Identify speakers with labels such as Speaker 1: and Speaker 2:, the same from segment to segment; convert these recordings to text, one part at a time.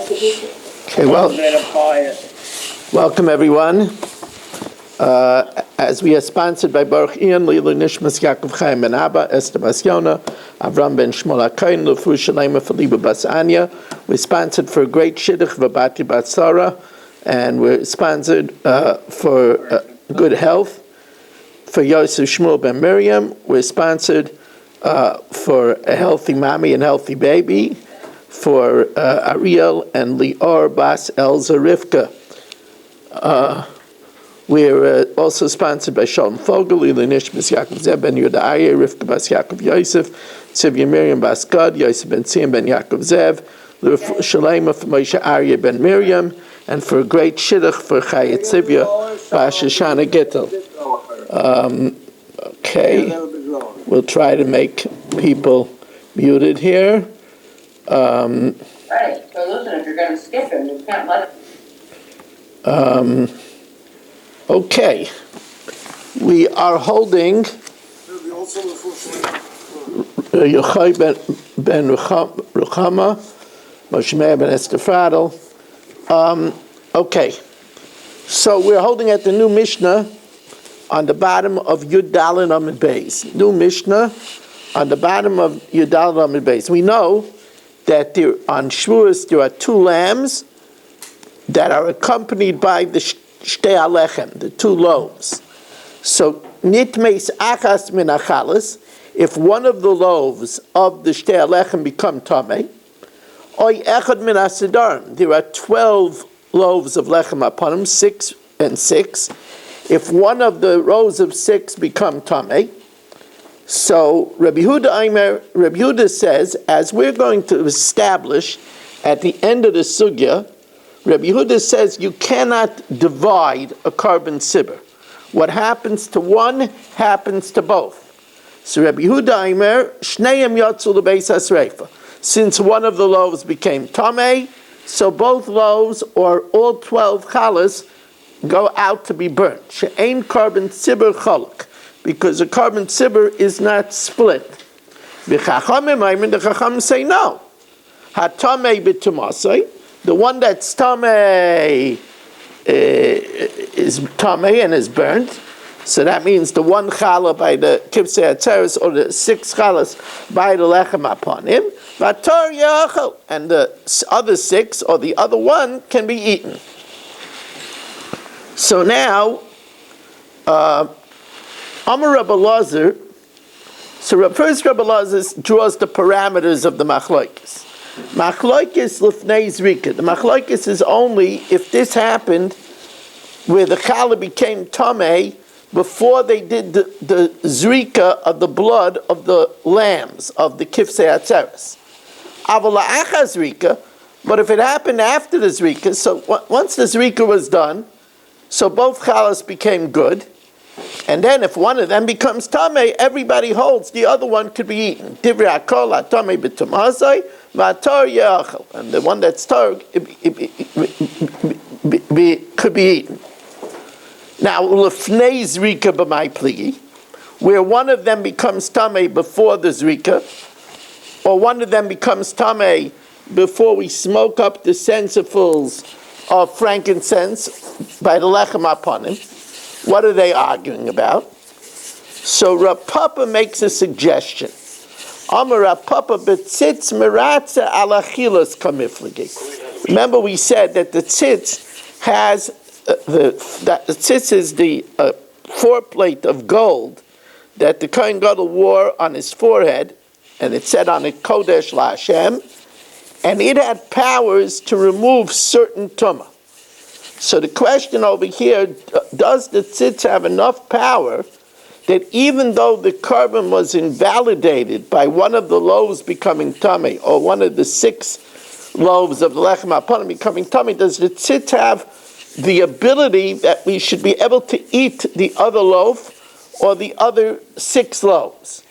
Speaker 1: Okay, well, welcome everyone. As we are sponsored by Baruch Ian, Lila Nishmas Yaakov Chaim Ben Abba, Esther Bas Yona, Avram Ben Shmuel HaKohen, Lefu Shalema Feliba Bas Anya. We're sponsored for a great Shidduch Vabati Bat Sarah, and we're sponsored for good health for Yosef Shmuel Ben Miriam. We're sponsored for a healthy mommy and healthy baby, for Ariel and Lior Bas Elza Rivka. We're also sponsored by Shalom Fogel, Ilinish Bas Yaakov Zeb Ben Yehuda Aryeh, Rivka Bas Yaakov Yosef, Tzivya Miriam Bas Gad, Yosef Ben Tzim Ben Yaakov Zev, Shalema for Moshe Aryeh Ben Miriam, and for a great Shidduch for Chaya Tzivya Bas Shoshana Gittel. Okay, we'll try to make people muted here.
Speaker 2: Right, so listen, if you're going to skip him, you can't let him.
Speaker 1: Okay, we are holding Yochai ben Ruchama, Moshe Meir ben Estefradel. Okay, so we're holding at the new Mishnah on the bottom of Yud Daled Amud Beis. New Mishnah on the bottom of Yud Daled Amud Beis. We know that there, on Shavuos there are two lambs that are accompanied by the Shtei Alechem, the two loaves. So, nitmeis achas min achalas, if one of the loaves of the Shtei Alechem become tamei, oy echad min asidarim, there are 12 loaves of lechem upon them, 6 and 6. If one of the rows of 6 become tamei, so Rabbi Yehuda says, as we're going to establish at the end of the sugya, Rabbi Yehuda says you cannot divide a carbon sibur. What happens to one happens to both. So Rabbi Yehuda Aimer, Shneim Yatzu L'Beis HaSreifa. Since one of the loaves became tamei, so both loaves, or all 12 chalas, go out to be burnt. She'ein carbon sibur chalak, because a carbon sibur is not split. The Chachamim say no. Ha-tamei b'tumasai. The one that's tamei is tamei and is burnt. So that means the one challah by the kibsei atzeres, or the 6 chalas by the lechem upon him. Vatar yachal, and the other 6 or the other one can be eaten. So now, Amar Rabbi Lazar. So first Rabbi Lazar draws the parameters of the machlokes. Machlokes lifnei zrika. The machlokes is only if this happened where the challah became tamei before they did the zrika of the blood of the lambs of the kifsei atzeres. Aval la'acha zrika, but if it happened after the zrika, so once the zrika was done, so both challahs became good. And then if one of them becomes tamei, everybody holds the other one could be eaten. Divrei hakol tamei b'tumazai v'atar yachal, and the one that's tar could be eaten. Now l'fnei zrika b'mai pligi, where one of them becomes tamei before the zrika, or one of them becomes tamei before we smoke up the censerfuls of frankincense by the lechem upon him. What are they arguing about? So Rav Papa makes a suggestion. Amar Rav Papa b'tzitz meratza ala chilas kamiflegi. Remember we said that the tzitz has the tzitz is the foreplate of gold that the Kohen Gadol wore on his forehead, and it said on it Kodesh LaHashem, and it had powers to remove certain tumah. So the question over here, does the tzitz have enough power that even though the carbon was invalidated by one of the loaves becoming tamei, or one of the 6 loaves of the lechem hapanim becoming tamei, does the tzitz have the ability that we should be able to eat the other loaf or the other 6 loaves?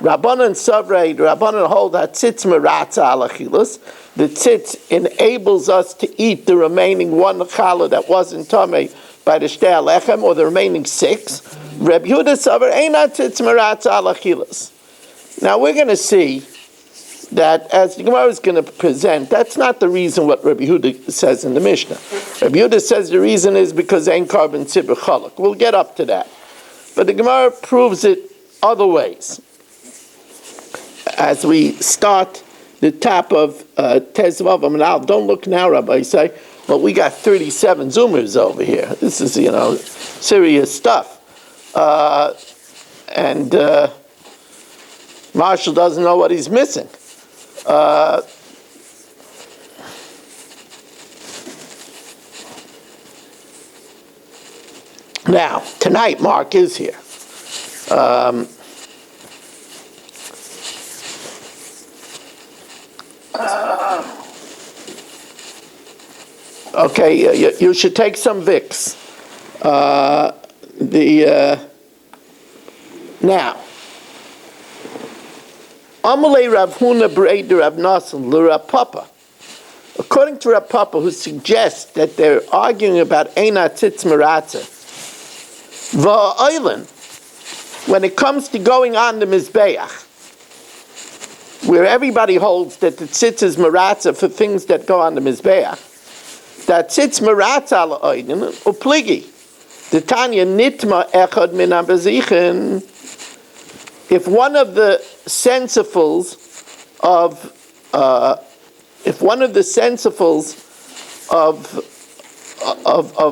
Speaker 1: Rabbanan Savrei, Rabbanan hold that tzitz meratza ala chilas. The tzitz enables us to eat the remaining 1 challah that wasn't tamei by the shtei alechem, or the remaining 6. Reb Yehuda Savar eina tzitz meratza ala chilas. Now we're going to see that, as the Gemara is going to present, that's not the reason what Rabbi Yehuda says in the Mishnah. Rabbi Yehuda says the reason is because ain't carbon tzibur chalak. We'll get up to that. But the Gemara proves it other ways. As we start the top of Tezvav Amanal, don't look now, Rabbi, say, but we got 37 Zoomers over here. This is, serious stuff. And Marshall doesn't know what he's missing. Now, tonight Mark is here. Okay, you should take some Vicks. Now, Amalei Rav Huna Breider Rav Nasan L'Rav Papa. According to Rav Papa, who suggests that they're arguing about Eina Tzitz Meratza, Va'oilen, when it comes to going on the Mizbeach, where everybody holds that the tzitz is Meratza for things that go on the Mizbeach, that tzitz Meratza La'oiden, Upligi, the Tanya Nitma Echad Min HaBezichin. If one of the sensifles of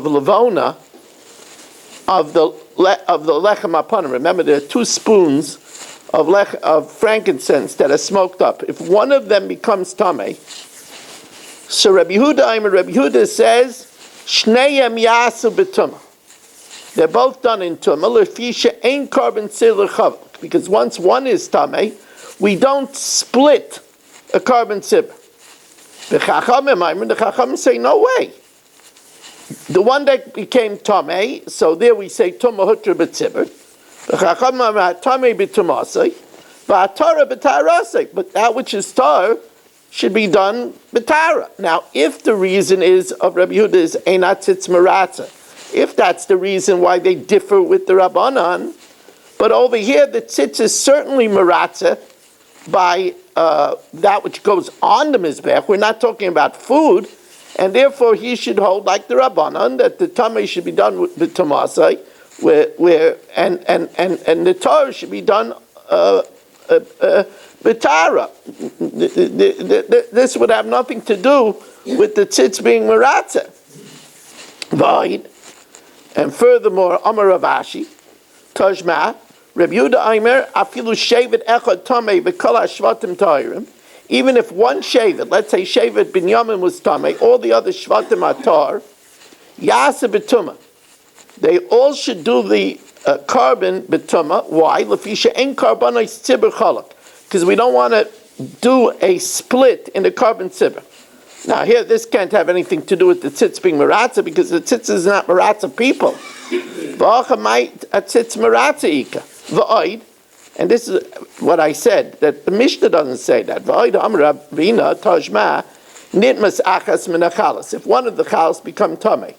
Speaker 1: Levona, of the lechem apanim, remember there are 2 spoons of frankincense that are smoked up. If one of them becomes tamei, so Rabbi Yehuda says Shneyem yasu b'tumah. They're both done in tumah. L'fisha ain't carbon tzilur chavak. Because once one is tamei, we don't split a carbon tzibur. The Chachamim say no way. The one that became tamei, so there we say tumah hutra b'tzibur. The Chachamim tamei b'tumasei, v'atara b'tarasei. But that which is tar should be done b'tara. Now, if the reason is of Rabbi Yehuda is einat tzitz meratza, if that's the reason why they differ with the Rabbanan, but over here the tzitz is certainly meratza by that which goes on the mizbech. We're not talking about food, and therefore he should hold like the Rabbanan that the tamei should be done with the tamasai, and the tar should be done b'tara. This would have nothing to do with the tzitz being meratza. Void. And furthermore, Amar Rav Ashi, Tajma, Rabbi Yehuda Aimer, Afilu Shevet Echad Tamei V'Kol HaShvatim Ta'irim. Even if one Shevet, let's say Shevet Binyamin was Tamei, all the other Shvatim are Tar, Yasa B'Tumah. They all should do the carbon B'Tumah. Why? L'fisha ein karbanai tzibur chalak. Because we don't want to do a split in the carbon tzibur. Now here, this can't have anything to do with the tzitz being meratza, because the tzitz is not meratza people. And this is what I said, that the Mishnah doesn't say that. If one of the chalas become tamei,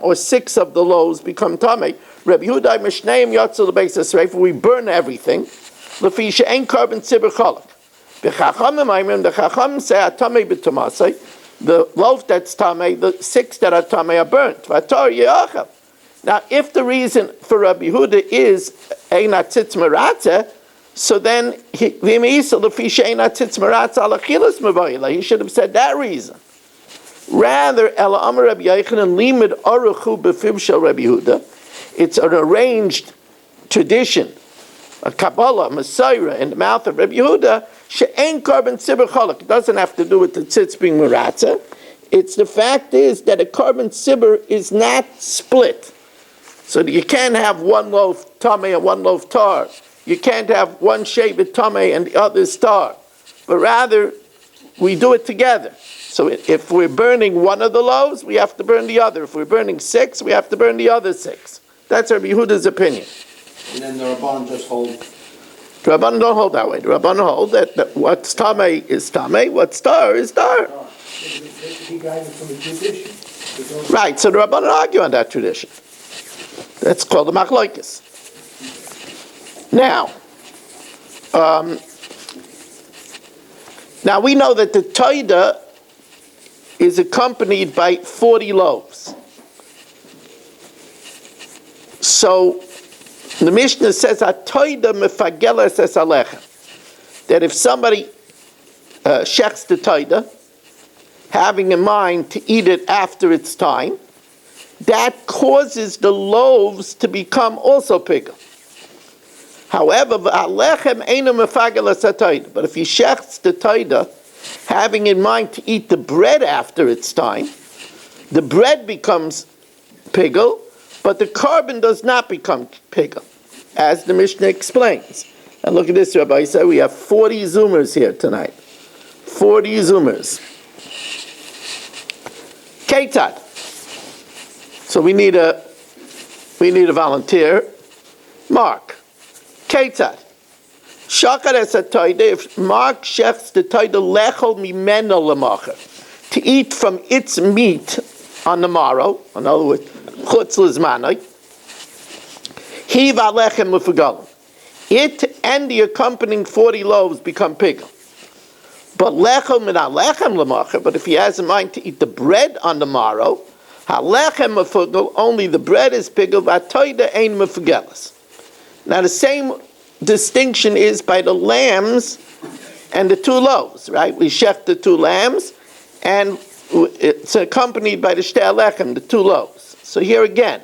Speaker 1: or 6 of the loaves become tamei, Rabbi Yehuda Mishneim Yotzel Beis Yisrael, we burn everything. L'fisha ein carbon tzibur chalak. The Chachamim say atamei b'tumasei. The loaf that's tamei, the 6 that are tamei are burnt. Now, if the reason for Rabbi Yehuda is einat tzitz meratza, so then he should have said that reason. Rather, Ela Amar Rabbi Yochanan limud aruchu b'fiv shel Rabbi Yehuda. It's an arranged tradition, a Kabbalah, a Messiah in the mouth of Rabbi Yehuda. She'en carbon tzibur chalak. It doesn't have to do with the tzitz being meratza. It's the fact is that a carbon tzibur is not split. So you can't have one loaf tamei and one loaf tar. You can't have one shevet tamei and the other tar. But rather, we do it together. So if we're burning one of the loaves, we have to burn the other. If we're burning 6, we have to burn the other 6. That's Rabbi Yehuda's opinion.
Speaker 3: And then the Rabban just hold.
Speaker 1: The Rabban don't hold that way. The Rabban hold that what's tamei is tamei, what's tar is tar. Right, so the Rabban argue on that tradition. That's called the machlokes. Now, Now we know that the Taida is accompanied by 40 loaves. So the Mishnah says, "Taida mefagelas es alechem," that if somebody shechs the Taida, having in mind to eat it after its time, that causes the loaves to become also pigel. However, alechem eino mefagelas hataida. But if he shechs the Taida, having in mind to eat the bread after its time, the bread becomes pigel, but the carbon does not become pigel, as the Mishnah explains. And look at this, Rabbi said we have 40 zoomers here tonight. 40 zoomers. Ketat. So we need a volunteer. Mark. Ketat. Shachar es hataida. If Mark shechs the taida lechol mimeno lemacher, to eat from its meat on the morrow, in other words, chutz lizmanai, he v'alechem mufagalim. It and the accompanying 40 loaves become pigel. But lechem min halechem lemacher. But if he has in mind to eat the bread on the morrow, halechem mufagel, only the bread is pigel. V'atoida ein mufagelas. Now the same distinction is by the lambs and the 2 loaves, right? We shech the 2 lambs, and it's accompanied by the shtei halechem, the 2 loaves. So here again,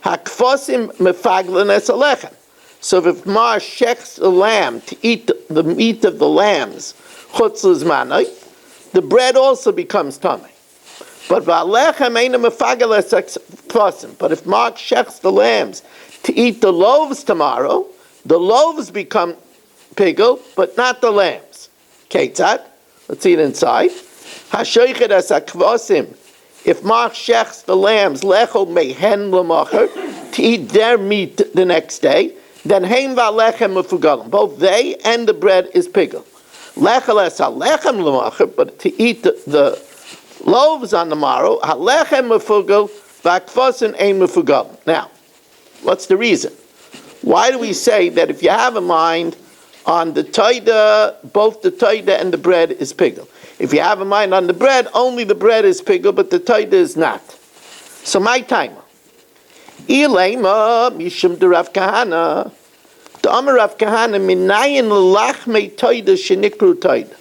Speaker 1: hakfosim mefaglen es halechem. So if Mar shechs the lamb to eat the meat of the lambs, chutz lizmanai, the bread also becomes tamei. But v'alechem eino mefagel es hakfosim. But if Mark shechs the lambs to eat the loaves tomorrow, the loaves become pigel, but not the lambs. Ketzad, let's see it inside. Hashoichet es hakvosim. If Mark shechs the lambs, lechol mehen lemacher, to eat their meat the next day, then heim v'alechem mefugalim. Both they and the bread is pigel. Lechol es halechem lemacher, but to eat the loaves on the morrow, halechem mefugal, v'akvosim ein mefugalim. Now, what's the reason? Why do we say that if you have a mind on the taida, both the taida and the bread is pigel? If you have a mind on the bread, only the bread is pigel, but the taida is not. So my time. Ilema mishum de Rav Kahana. The Amar Rav Kahana minayin lachmei taida shenikru taida.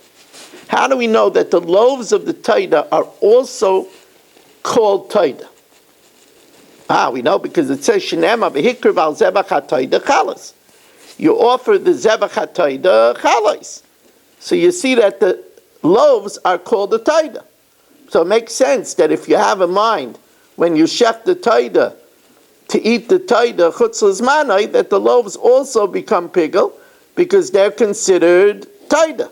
Speaker 1: How do we know that the loaves of the taida are also called taida? We know because it says Shenema v'hikriv al zebach hataida chalas. You offer the zebach hataida chalas. So you see that the loaves are called the taida. So it makes sense that if you have in mind when you shech the taida to eat the taida chutz lizmanai, that the loaves also become pigel because they're considered taida.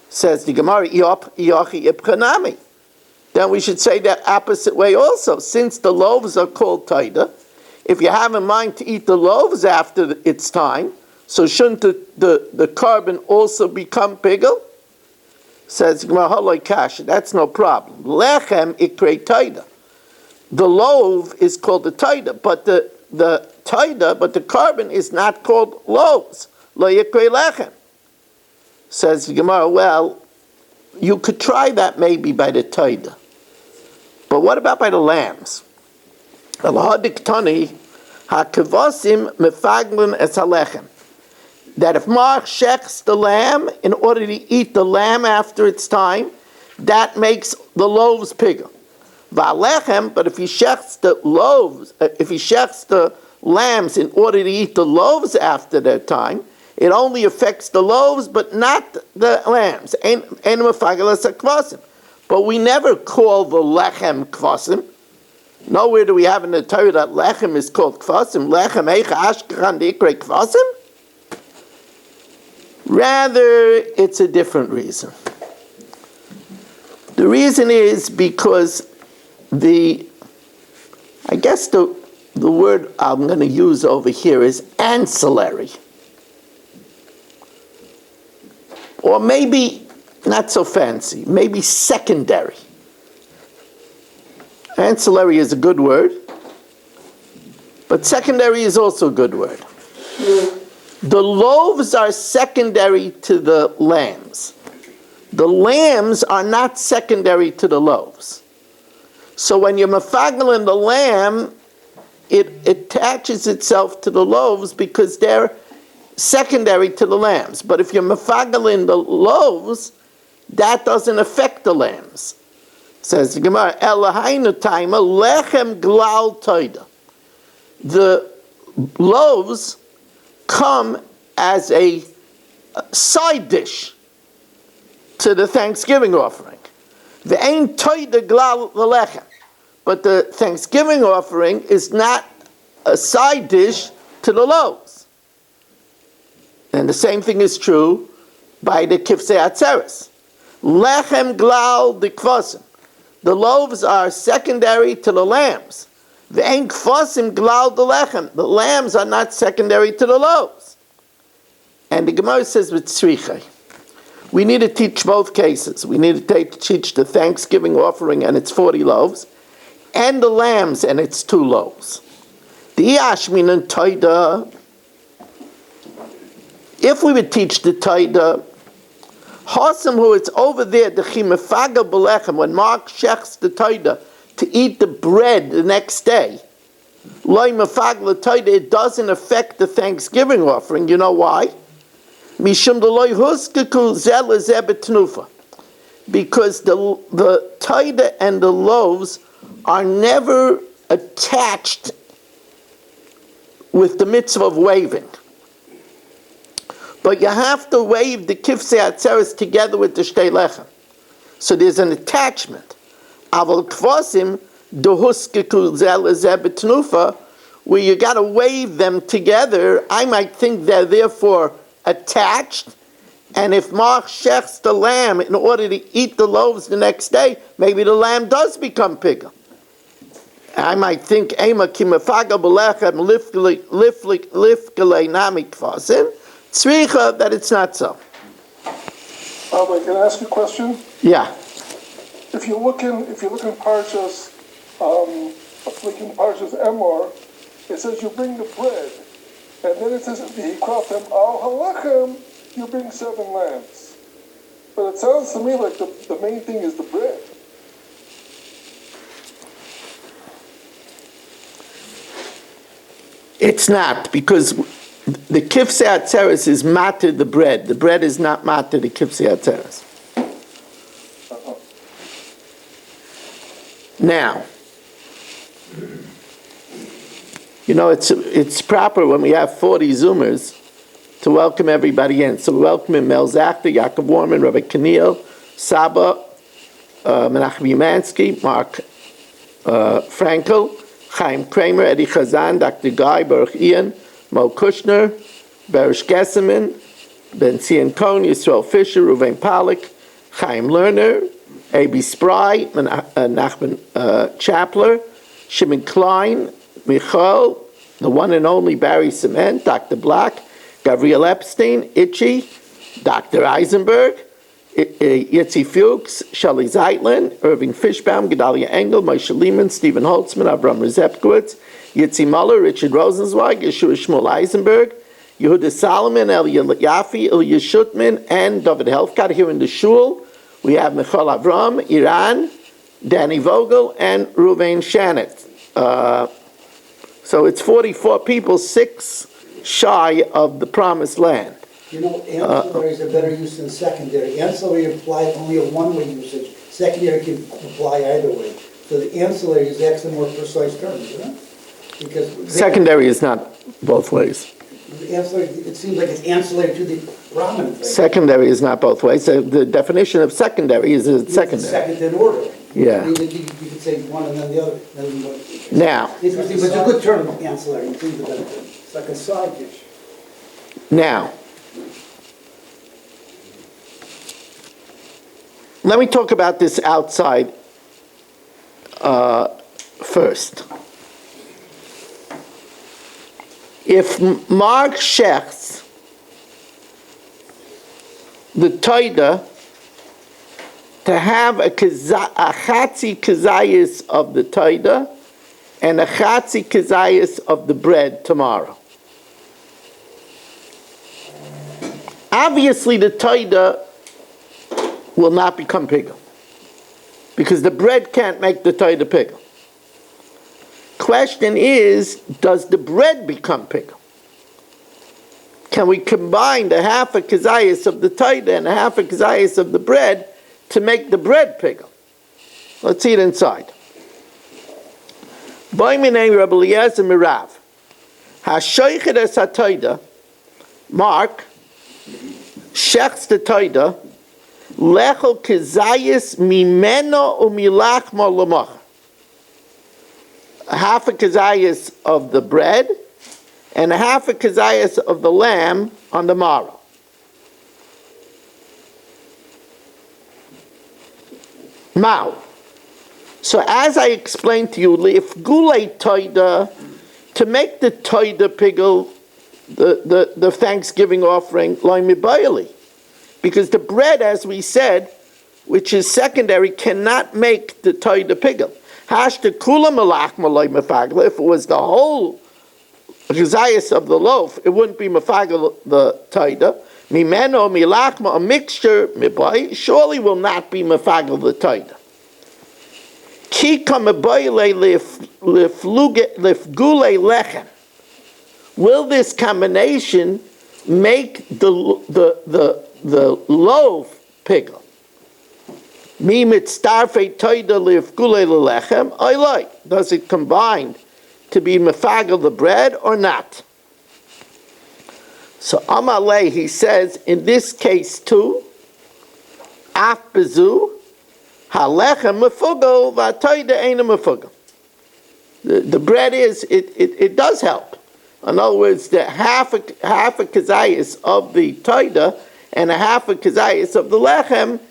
Speaker 1: Says the Gemara, Iyachi Ibchanami. Then we should say that opposite way also. Since the loaves are called taida, if you have in mind to eat the loaves after its time, so shouldn't the carbon also become pigel? Says Gemara, Kasha, that's no problem. Lechem ikrei taida. The loaf is called the taida, but the taida, but the carbon is not called loaves. Lo ikrei lechem. Says Gemara, well, you could try that maybe by the taida. But what about by the lambs? That if Mark shechs the lamb in order to eat the lamb after its time, that makes the loaves pigel. But if he shechs the loaves, if he shechs the lambs in order to eat the loaves after their time, it only affects the loaves, but not the lambs. But we never call the lechem kvasim. Nowhere do we have in the Torah that lechem is called kvasim. Lechem eicha ashkechan dikrei kvasim. Rather, it's a different reason. The reason is because I guess the word I'm going to use over here is ancillary. Or maybe not so fancy, maybe secondary. Ancillary is a good word, but secondary is also a good word. The loaves are secondary to the lambs. The lambs are not secondary to the loaves. So when you're mafagel in the lamb, it attaches itself to the loaves because they're secondary to the lambs. But if you're mafagel in the loaves, that doesn't affect the lambs. Says the Gemara, Elahainu taima lechem glal toida. The loaves come as a side dish to the Thanksgiving offering. The ain toida glal lechem. But the Thanksgiving offering is not a side dish to the loaves. And the same thing is true by the kifsei atzeres. Lechem glal dikvasim. The loaves are secondary to the lambs. Ve'en kvasim glal the lechem. The lambs are not secondary to the loaves. And the Gemara says with tzrichai, we need to teach both cases. We need to teach the Thanksgiving offering and its 40 loaves, and the lambs and its 2 loaves. The Ashmin and Taida, if we would teach the Taida, Hasam, who it's over there, the Chimefaga Belechem, when Mark shechs the Taida to eat the bread the next day, Loi Mefagla Taida, it doesn't affect the Thanksgiving offering. You know why? Mishum the Loi Huskaku Zel Zebetnufa. Because the Taida and the loaves are never attached with the mitzvah of waving. But you have to wave the kifsei atzeres together with the shtei lechem. So there's an attachment. Aval kvasim dehuskiku zel zebetnufa, where you got to wave them together. I might think they're therefore attached. And if Mark shechs the lamb in order to eat the loaves the next day, maybe the lamb does become bigger. I might think ema kimefaga belechem lifkele nami kvasim. Tzricha, that it's not so.
Speaker 4: Can I ask you a question?
Speaker 1: Yeah.
Speaker 4: If you look in Parshas, like in Parshas Emor, it says you bring the bread, and then it says v'hikraftem al halachem, you bring 7 lambs. But it sounds to me like the main thing is the bread.
Speaker 1: It's not, because the kifsei atzeres is matter the bread. The bread is not matter the kifsei atzeres. Now, you know, it's proper when we have 40 Zoomers to welcome everybody in. So we welcome in Mel Zachter, Yaakov Warman, Rabbi Kaniel, Saba, Menachem Umansky, Mark Frankel, Chaim Kramer, Eddie Chazan, Dr. Guy, Baruch Ian, Mo Kushner, Berish Gesseman, Ben Zion Cohn, Yisrael Fisher, Ruvain Pollack, Chaim Lerner, A.B. Spry, Nachman Chapler, Shimon Klein, Michal, the one and only Barry Cement, Dr. Black, Gabriel Epstein, Itchy, Dr. Eisenberg, Yitzi Fuchs, Shelley Zeitlin, Irving Fishbaum, Gedalia Engel, Moshe Lehman, Stephen Holtzman, Avram Rezepkowitz, Yitzi Muller, Richard Rosenzweig, Yeshua Shmuel Eisenberg, Yehuda Solomon, Elia Yafi, Ilya Shutman, and David Helfgott here in the shul. We have Michal Avram, Iran, Danny Vogel, and Ruvain Shannet. So it's 44 people, 6 shy of the promised land.
Speaker 5: You know, ancillaries are better used than secondary. Ancillary apply only a one-way usage. Secondary can apply either way. So the ancillary is actually more precise term, isn't it? Because
Speaker 1: Secondary is not both ways.
Speaker 5: the ancillary, it seems like it's ancillary to the Brahmin thing.
Speaker 1: Secondary is not both ways. So the definition of secondary is it's
Speaker 5: It's
Speaker 1: secondary.
Speaker 5: second in order.
Speaker 1: Yeah.
Speaker 5: You could say one and then the other.
Speaker 1: Now,
Speaker 5: Interesting, but it's a good term, ancillary. It seems a better term. It's like a side dish.
Speaker 1: now, let me talk about this outside first. If Mark shechs the Toida to have a chatzi kazayis of the Toida and a chatzi kazayis of the bread tomorrow. Obviously, the Toida will not become pigel. Because the bread can't make the taida pigel. Question is, does the bread become pigel? Can we combine the half a kazayas of the taida and a half a kazayas of the bread to make the bread pigel? Let's see it inside. Boiminei Rabbi Eliezer Mirav. Hashoichet es ha-taida, Mark, shechs the taida, lechol kazayas mimeno umilachma lamach. Half a kazayas of the bread and a half a kazayas of the lamb on the morrow. Now, so as I explained to you, if gulei taida, to make the taida pigel, the Thanksgiving offering, loy mibayali, because the bread, as we said, which is secondary, cannot make the taida pigel. Hashta kula malachma loy mefagla. If it was the whole chazayas of the loaf, it wouldn't be mefagla the taida. Mimeno milachma, a mixture mibay, surely will not be mefagla the taida. Will this combination make the loaf pigel? Does it combine to be mefagel the bread or not? So Amalei, he says, in this case too, af bezu, halechem mefugel v'atoida eina mefugel. The bread is, it does help. In other words, the half a kazayas of the toida and a half a kazayas of the lechem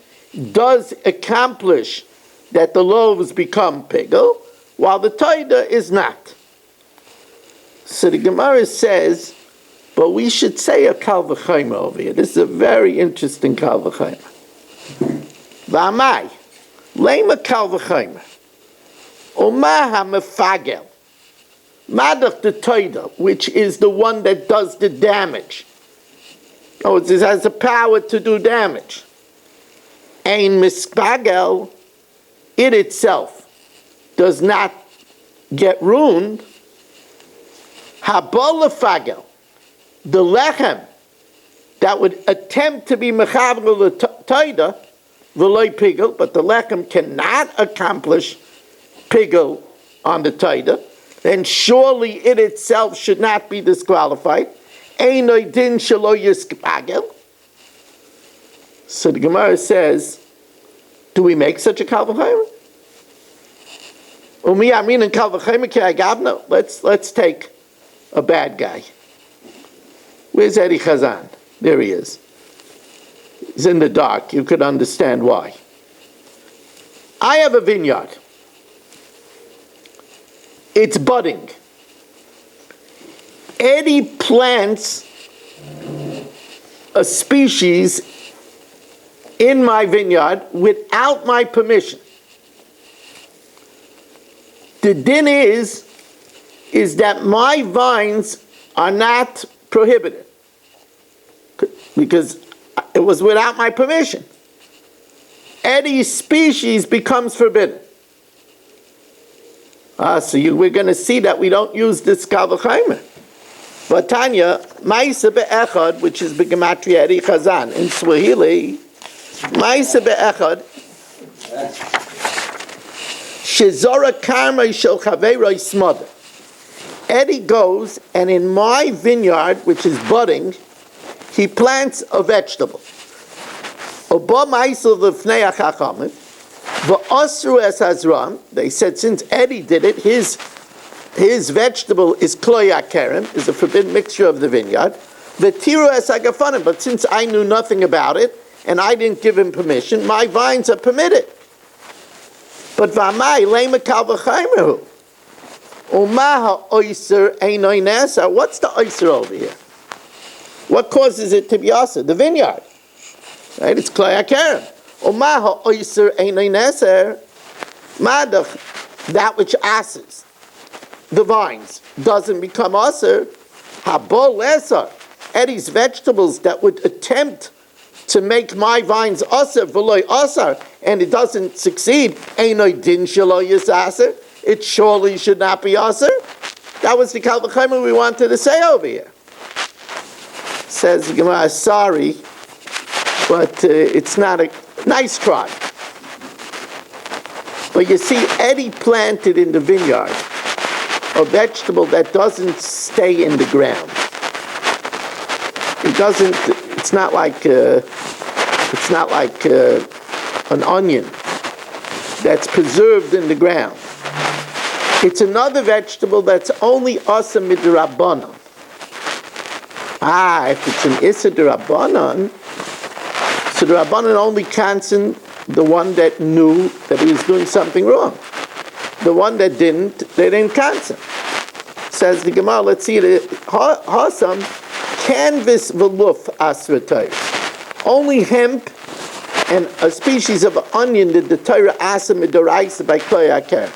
Speaker 1: does accomplish that the loaves become pigel, while the toida is not. So the Gemara says, but we should say a kal v'chayma over here. This is a very interesting kal v'chayma. V'amai, lema kal v'chayma, umaha mefagel, madach the toida, which is the one that does the damage. Oh, it has the power to do damage. Ein mispagel, it itself does not get ruined. Habol lefagel, the lechem that would attempt to be mechaber the taida, v'loy pigel, but the lechem cannot accomplish pigel on the taida, then surely it itself should not be disqualified. Einoy din shelo yispagel. So the Gemara says, do we make such a kal v'chayma? Umi amin and kal v'chayma ki agavna. Let's take a bad guy. Where's Eddie Chazan? There he is. He's in the dark. You could understand why. I have a vineyard. It's budding. Eddie plants a species in my vineyard without my permission. The din is that my vines are not prohibited because it was without my permission. Eddie's species becomes forbidden. We're going to see that we don't use this kal v'chayma. But Tanya, Ma'isa be'echad, which is b'gematria Eddie Chazan in Swahili, Ma'isa be'echad, shezora karma shel chaveroi smother. Eddie goes, and in my vineyard, which is budding, he plants a vegetable. Oba ma'isa l'fnei hachachamim, v'osru es hazram. They said since Eddie did it, his vegetable is kloya kerem, is a forbidden mixture of the vineyard. V'tiru es hagafanim. But since I knew nothing about it and I didn't give him permission, my vines are permitted. But v'amai lema kal v'chaymehu. Umaha oiser einoy nesa. What's the oiser over here? What causes it to be oiser? The vineyard. Right? It's kloya kerem. Umaha oiser einoy nesa. Madach, that which asses the vines doesn't become aser. Habol lesar. Eddie's vegetables that would attempt to make my vines asar v'loy asar, and it doesn't succeed, einoi din shelo yisasar, it surely should not be asar. That was the Kal V'chomer we wanted to say over here. Says the Gemara, sorry, but it's not a nice try. But you see, Eddie planted in the vineyard a vegetable that doesn't stay in the ground. It doesn't. It's not like an onion that's preserved in the ground. It's another vegetable that's only asa midrabanan. If it's an issa d'Rabbanan, so the Rabbanan only cancel the one that knew that he was doing something wrong. The one that didn't, they didn't cancel. Says the Gemara, let's see it. Hasam, canvas v'luf asratayr. Only hemp and a species of onion did the Torah asa midoraisa by koyakar.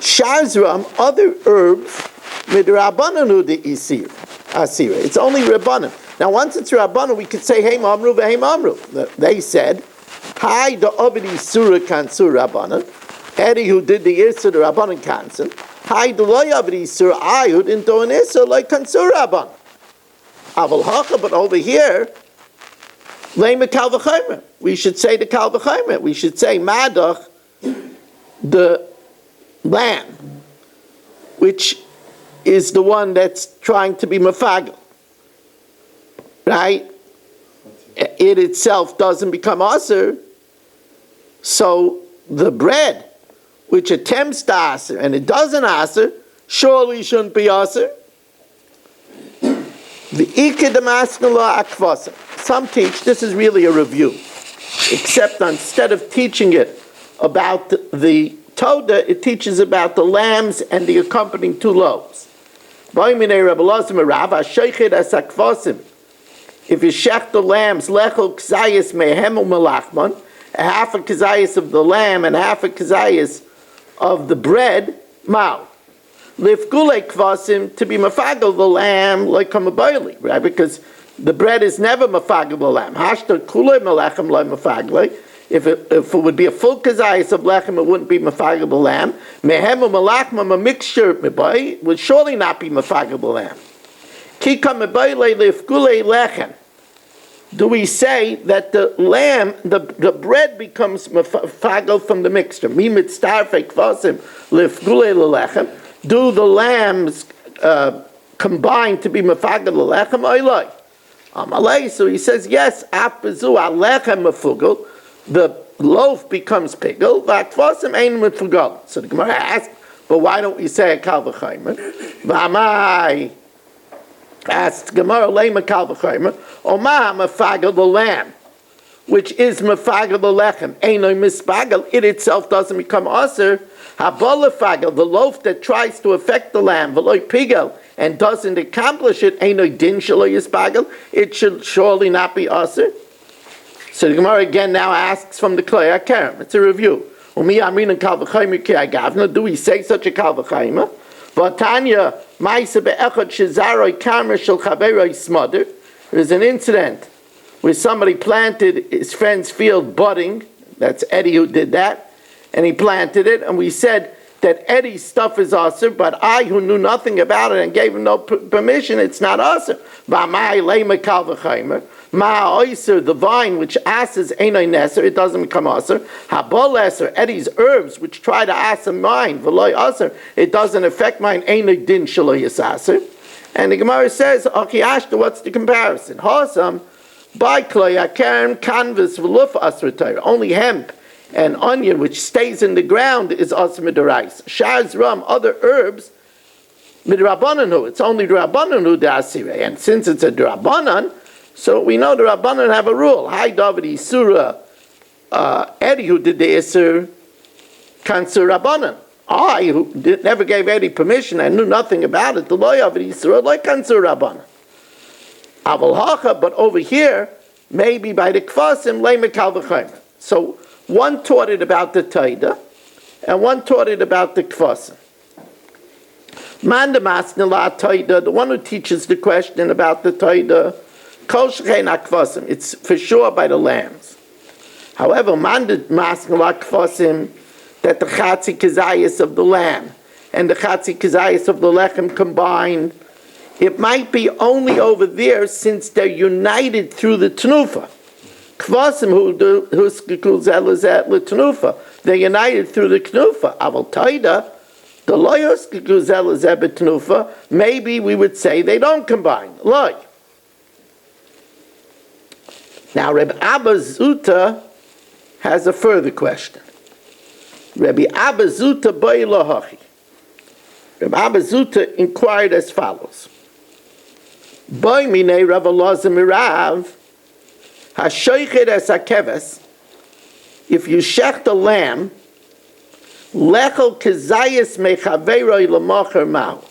Speaker 1: Shazram, other herbs, midrabananu de isir. Asira. It's only Rabbanan. Now, once it's Rabbanan, we could say, hey, Mamru, hey, Mamru. They said, hi, the Obidi Surah Kansur Rabbanan. Eddie, who did the Isur, the Rabbanan Kansan. Hi, the Loy Obidi Surah, I, who didn't do an Isur, like Kansur Rabbanan. Aval Hacha, but over here, Lema Kal V'chomer. We should say the Kal V'chomer. We should say, Madach, the lamb, which is the one that's trying to be mafagel, right? It itself doesn't become aser, so the bread, which attempts to aser and it doesn't aser, surely shouldn't be aser. The iked maskala akvasa. Some teach this is really a review, except instead of teaching it about the Toda, it teaches about the lambs and the accompanying two loaves. If you shech the lambs, lechel kzayis mehemu melachman, a half a kzayis of the lamb and half a kzayis of the bread, mao. Lifgule kvasim, to be mafagel the lamb like kamabayli, right? Because the bread is never mafagel the lamb. Hashtar kule melachem loy mafagle. If it would be a full kazayas of lechem, it wouldn't be mafagel the lamb. Mehemu melachmam, a mixture mebay, would surely not be mafagel the lamb. Kika mebay lefgule lechem. Do we say that the lamb, the bread becomes mafagel from the mixture? Mi mitztarfei kvasim lefgule lechem. Do the lambs combine to be mafagel lechem? Oilai. Amalei. So he says yes. Apazu alechem mafugel. The loaf becomes pigel, v'akvasim ein mitfugal. So the Gemara asks, but why don't we say a Kal V'chomer? V'amai asks Gemara, lema Kal V'chomer, Oma mafagel the lamb, which is mafagel the lechem, einoi mispagel, it itself doesn't become aser. Habolefagel, the loaf that tries to affect the lamb, v'loi pigel, and doesn't accomplish it, einoi din shelo yispagel, it should surely not be aser. So the Gemara again now asks from the Klei HaKerem. It's a review. Do we say such a Kal V'chomer? There's an incident where somebody planted his friend's field budding. That's Eddie who did that. And he planted it. And we said that Eddie's stuff is aser, but I, who knew nothing about it and gave him no permission, it's not aser. Ma oiser, the vine which asses einoi neser, it doesn't become aser. Habol eser, Eddie's herbs which try to aser mine, v'loi aser, it doesn't affect mine, einoi din shelo yisaser. And the Gemara says, okay, Ashta, what's the comparison? Hasam, by Klei HaKerem, canvas v'luf asratayr. Only hemp and onion which stays in the ground is aser midorais. Shaz ram, other herbs, midrabananu, it's only drabananu de asire. And since it's a drabanan, so we know the Rabbanan have a rule. Hi, David Isura, Eddie, who did the Isur, Kansur Rabbanan. I, who never gave Eddie permission and knew nothing about it, the Loy of Isura, like Kansur Rabbanan. Aval Hacha, but over here, maybe by the Kvasim, Lema Kal V'chomer. So one taught it about the Taida, and one taught it about the Kvasim. Mandamas Nila Taida, the one who teaches the question about the Taida, Kol shechein hakvasim, it's for sure by the lambs. However, mandit masking hakvasim, that the chatzi kazayas of the lamb and the chatzi kazayas of the lechem combined, it might be only over there since they're united through the tenufa. Kvasim huskekul zelazet l'tenufa. They're united through the tenufa. Aval taida, the loyos huskekul zelazet b'tenufa. Maybe we would say they don't combine. Loy. Now, Reb Abba Zuta has a further question. Rabbi Abba Zuta b'ay lahachi. Reb Abba Zuta inquired as follows. B'ay minei Rav Elazar mirav, hashoichet es hakeves, if you shecht a lamb, lechel kezayis mechaveroi l'macher ma'u.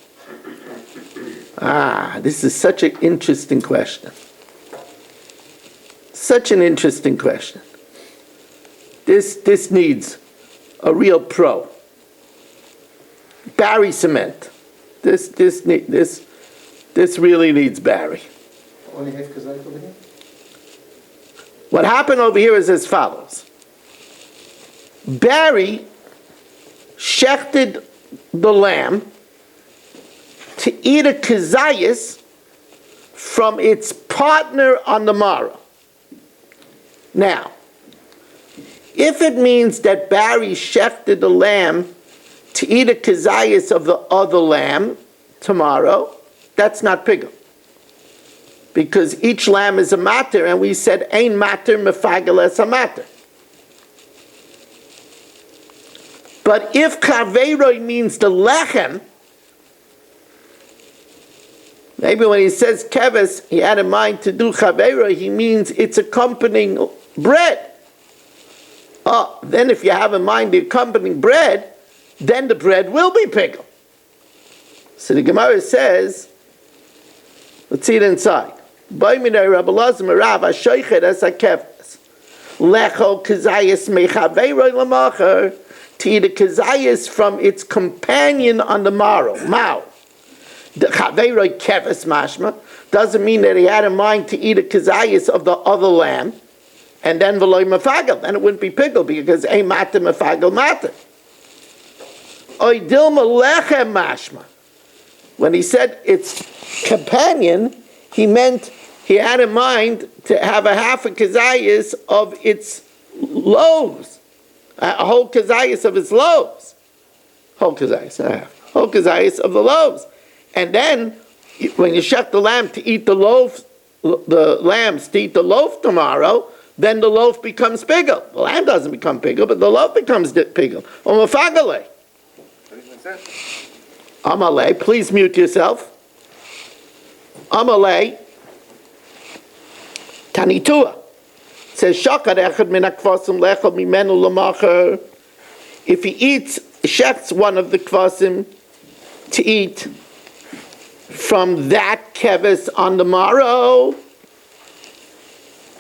Speaker 1: This is such an interesting question. Such an interesting question. This needs a real pro. Barry cement. This really needs Barry. What happened over here is as follows. Barry shechted the lamb to eat a kazayas from its partner on the morrow. Now, if it means that Barry shechted the lamb to eat a kazayas of the other lamb tomorrow, that's not pigul. Because each lamb is a matter, and we said, ein matter mefagel es a matter. But if kaveiroi means the lechem, maybe when he says keves, he had in mind to do kaveiroi, he means it's accompanying bread. Then if you have in mind the accompanying bread, then the bread will be pigul. So the Gemara says, let's see it inside. B'minei Rabbi Elazar merav hashoichet es hakefes lechol kazayis mechaveroi l'macher, to eat a kazayis from its companion on the morrow. Mao. The chaveroi keves mashma doesn't mean that he had in mind to eat a kazayis of the other lamb, and then v'loi mefagel. Then it wouldn't be pigul because ein matter mefagel matter. Oy dilma lechem mashma. When he said its companion, he meant he had in mind to have a half a kazayas of its loaves, a whole kazayas of its loaves, whole kazayas of the loaves, and then when you shech the lamb to eat the loaf, the lambs to eat the loaf tomorrow, then the loaf becomes pigul. The lamb doesn't become pigul, but the loaf becomes pigul. Omafagale. Amalei, please mute yourself. Amalei, Tanitua says shakad echad min hakvasim lechel mimenu l'macher. If he eats, shechts one of the kvasim to eat from that keves on the morrow,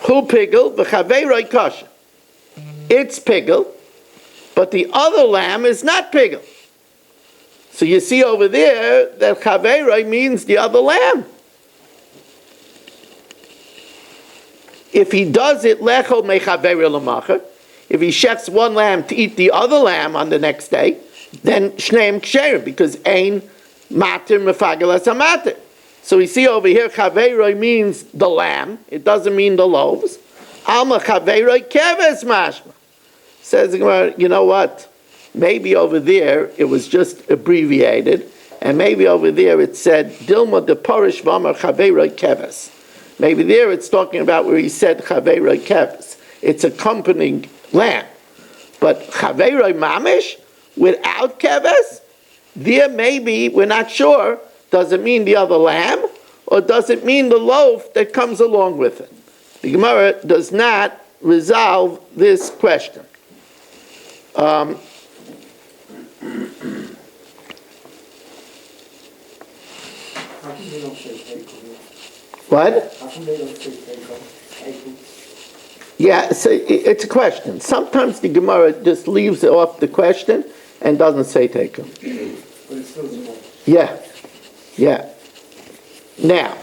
Speaker 1: hu pigul v'chaveiroi kasha. It's pigul, but the other lamb is not pigul. So you see over there that chaveroi means the other lamb. If he does it lecho mechaveroi l'macher, if he shechs one lamb to eat the other lamb on the next day, then shneim ksherim, because ein matir mefagel es matir. So we see over here chaveroi means the lamb. It doesn't mean the loaves. Alma chaveroi keves mashma. Says the Gemara, you know what? Maybe over there it was just abbreviated, and maybe over there it said Dilma de Parish Vamar Chaveroi Keves. Maybe there it's talking about where he said Chaveroi Keves. It's accompanying lamb. But Chaveroi Mamish without Keves, there maybe we're not sure. Does it mean the other lamb, or does it mean the loaf that comes along with it? The Gemara does not resolve this question. What? Yeah, so it's a question. Sometimes the Gemara just leaves off the question and doesn't say tekum. Yeah. Now,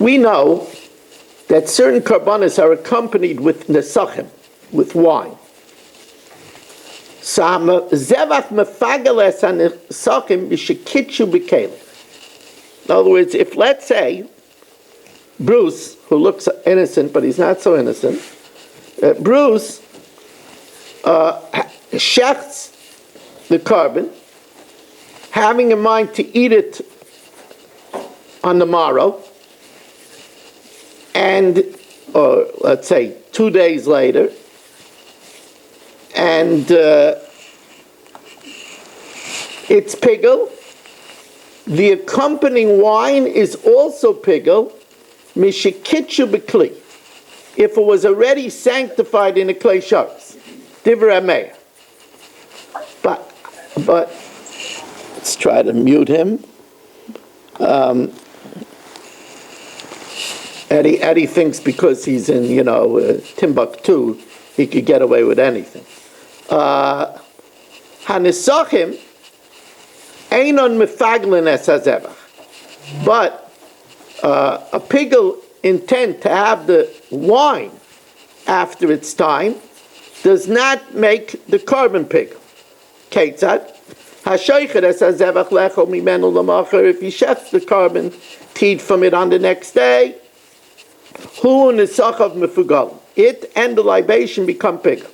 Speaker 1: we know that certain karbanos are accompanied with nesachim, with wine. So zevach mefagales hanesachim b'shekitchu b'kelim. In other words, if let's say Bruce, who looks innocent but he's not so innocent, Bruce shechts the carbon, having in mind to eat it on the morrow, and, or let's say 2 days later, and it's pigel. The accompanying wine is also pigel, mishikitchu b'kli, if it was already sanctified in a clay sharis. Divrei meir. But let's try to mute him. Eddie thinks because he's in, Timbuktu, he could get away with anything. Hanisachim einon mefaglin es hazevach. But a pigel intent to have the wine after its time does not make the carbon pigel. Ketzad hashoichet es hazevach lechol mimenu lamacher. If he shechs the carbon, teed from it on the next day, hu nesachav mefugalim. It and the libation become pigel.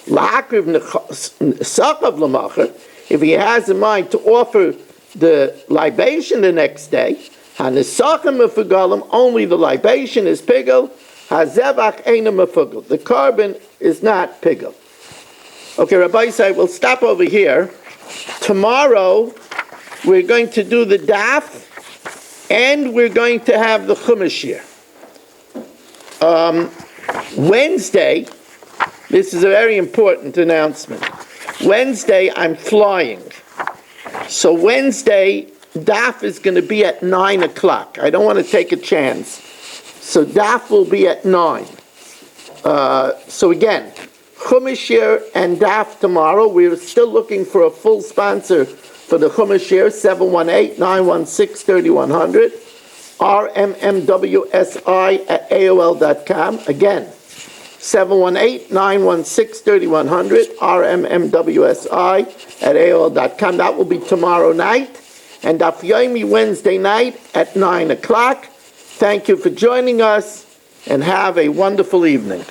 Speaker 1: Lahakriv nesachav lamacher. If he has in mind to offer the libation the next day, hanesachim mefugalim, only the libation is pigel. Hazevach eina mefugel. The carbon is not pigel. Okay, Rabbi Isai, we'll stop over here. Tomorrow, we're going to do the daf, and we're going to have the chumash here. Wednesday, this is a very important announcement. Wednesday, I'm flying. So Wednesday, daf is going to be at 9 o'clock. I don't want to take a chance. So daf will be at 9. So again, chumash here and daf tomorrow. We're still looking for a full sponsor for the chumash here, 718-916-3100, rmmwsi@aol.com. Again, 718-916-3100, rmmwsi@aol.com. That will be tomorrow night. And Daf Yomi Wednesday night at 9 o'clock. Thank you for joining us, and have a wonderful evening.